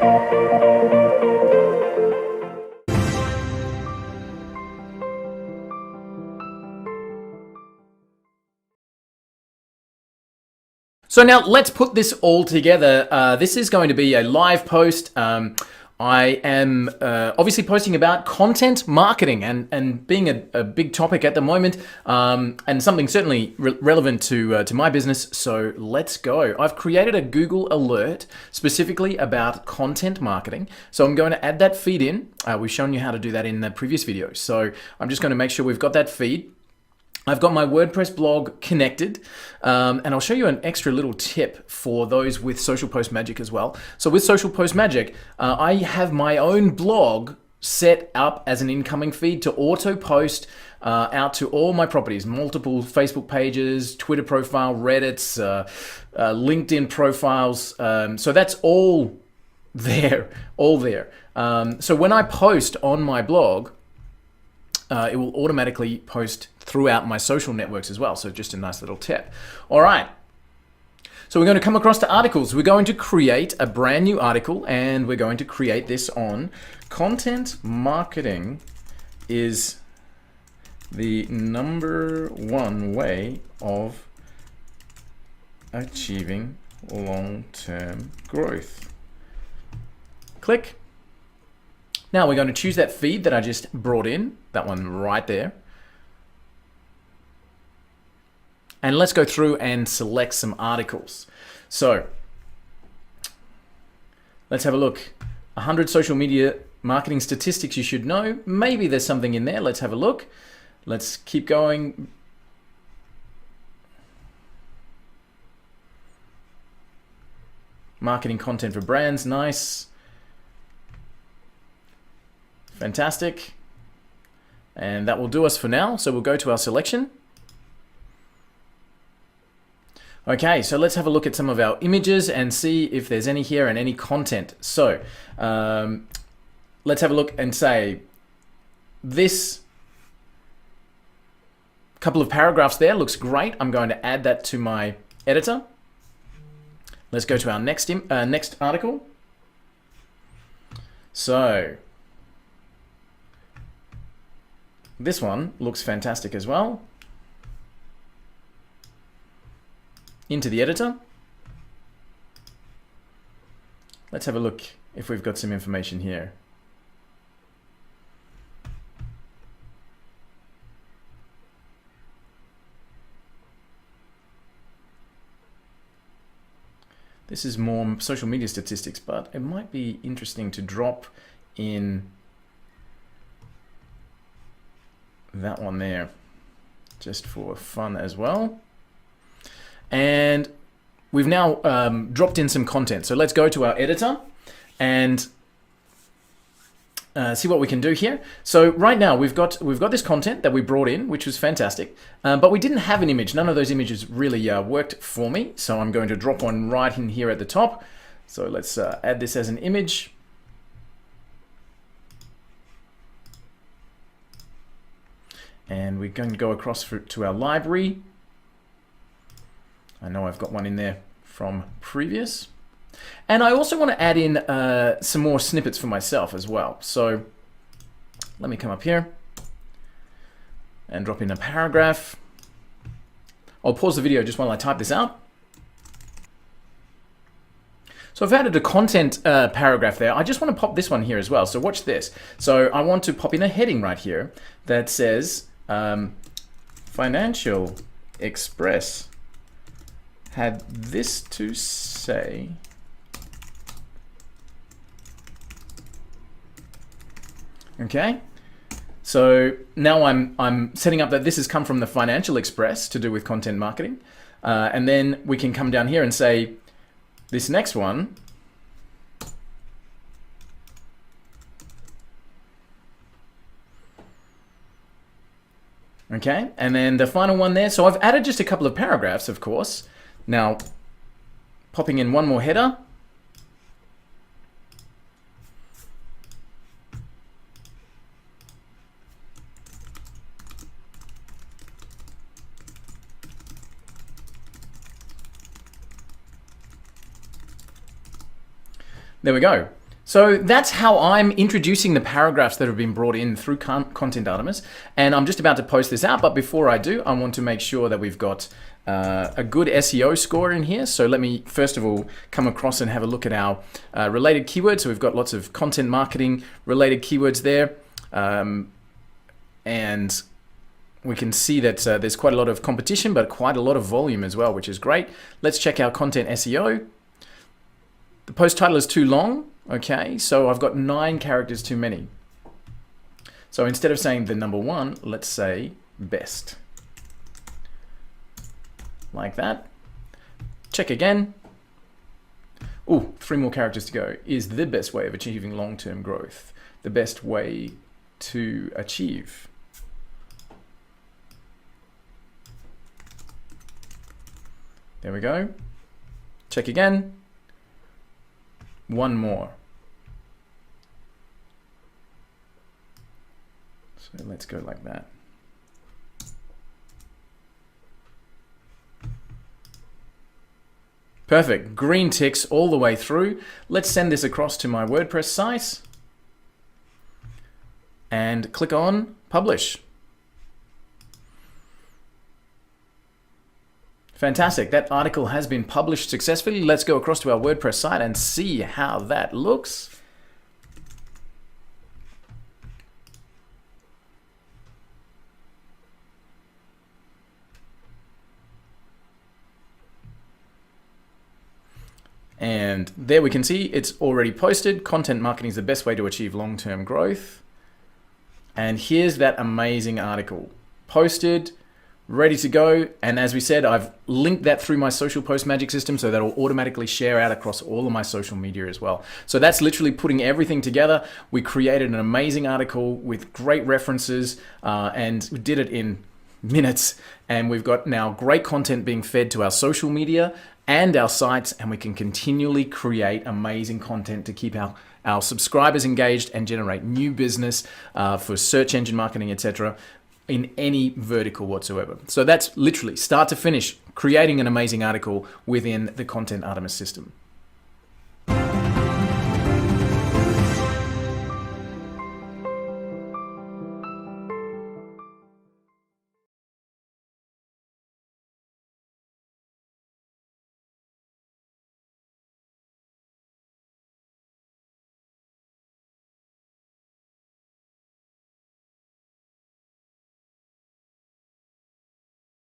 So now let's put this all together. This is going to be a live post. I am obviously posting about content marketing and being a big topic at the moment, and something certainly relevant to my business. So let's go. I've created a Google alert specifically about content marketing. So I'm going to add that feed in. We've shown you how to do that in the previous video. So I'm just going to make sure we've got that feed. I've got my WordPress blog connected, and I'll show you an extra little tip for those with Social Post Magic as well. So with Social Post Magic, I have my own blog set up as an incoming feed to auto post out to all my properties, multiple Facebook pages, Twitter profile, Reddits, LinkedIn profiles. So that's all there, so when I post on my blog, it will automatically post throughout my social networks as well. So just a nice little tip. All right. So we're going to come across to articles. We're going to create a brand new article, and we're going to create this on content marketing is the #1 way of achieving long-term growth. Click. Now we're going to choose that feed that I just brought in, that one right there. And let's go through and select some articles. So let's have a look. 100 social media marketing statistics you should know. Maybe there's something in there. Let's have a look. Let's keep going. Marketing content for brands, nice. Fantastic. And that will do us for now. So we'll go to our selection. Okay, so let's have a look at some of our images and see if there's any here and any content. So let's have a look and say this couple of paragraphs there looks great. I'm going to add that to my editor. Let's go to our next article. So this one looks fantastic as well. Into the editor. Let's have a look if we've got some information here. This is more social media statistics, but it might be interesting to drop in that one there, just for fun as well. And we've now dropped in some content. So let's go to our editor and see what we can do here. So right now we've got this content that we brought in, which was fantastic, but we didn't have an image. None of those images really worked for me. So I'm going to drop one right in here at the top. So let's add this as an image. And we're going to go across to our library. I know I've got one in there from previous. And I also want to add in some more snippets for myself as well. So let me come up here and drop in a paragraph. I'll pause the video just while I type this out. So I've added a content paragraph there. I just want to pop this one here as well. So watch this. So I want to pop in a heading right here that says Financial Express had this to say. Okay, so now I'm setting up that this has come from the Financial Express to do with content marketing, and then we can come down here and say this next one. Okay, and then the final one there. So I've added just a couple of paragraphs, of course. Now, popping in one more header. There we go. So that's how I'm introducing the paragraphs that have been brought in through Content Artemis. And I'm just about to post this out, but before I do, I want to make sure that we've got a good SEO score in here. So let me first of all come across and have a look at our related keywords. So we've got lots of content marketing related keywords there. And we can see that there's quite a lot of competition, but quite a lot of volume as well, which is great. Let's check our content SEO. The post title is too long. Okay, so I've got 9 characters too many. So instead of saying the number 1, let's say best. Like that. Check again. Ooh, 3 more characters to go. Is the best way of achieving long-term growth. The best way to achieve. There we go. Check again. 1 more. So let's go like that. Perfect. Green ticks all the way through. Let's send this across to my WordPress site and click on publish. Fantastic. That article has been published successfully. Let's go across to our WordPress site and see how that looks. And there we can see it's already posted. Content marketing is the best way to achieve long-term growth. And here's that amazing article. Posted, ready to go. And as we said, I've linked that through my social post magic system so that will automatically share out across all of my social media as well. So that's literally putting everything together. We created an amazing article with great references and we did it in minutes. And we've got now great content being fed to our social media and our sites, and we can continually create amazing content to keep our subscribers engaged and generate new business for search engine marketing, etc. in any vertical whatsoever. So that's literally start to finish creating an amazing article within the Content Artemis system.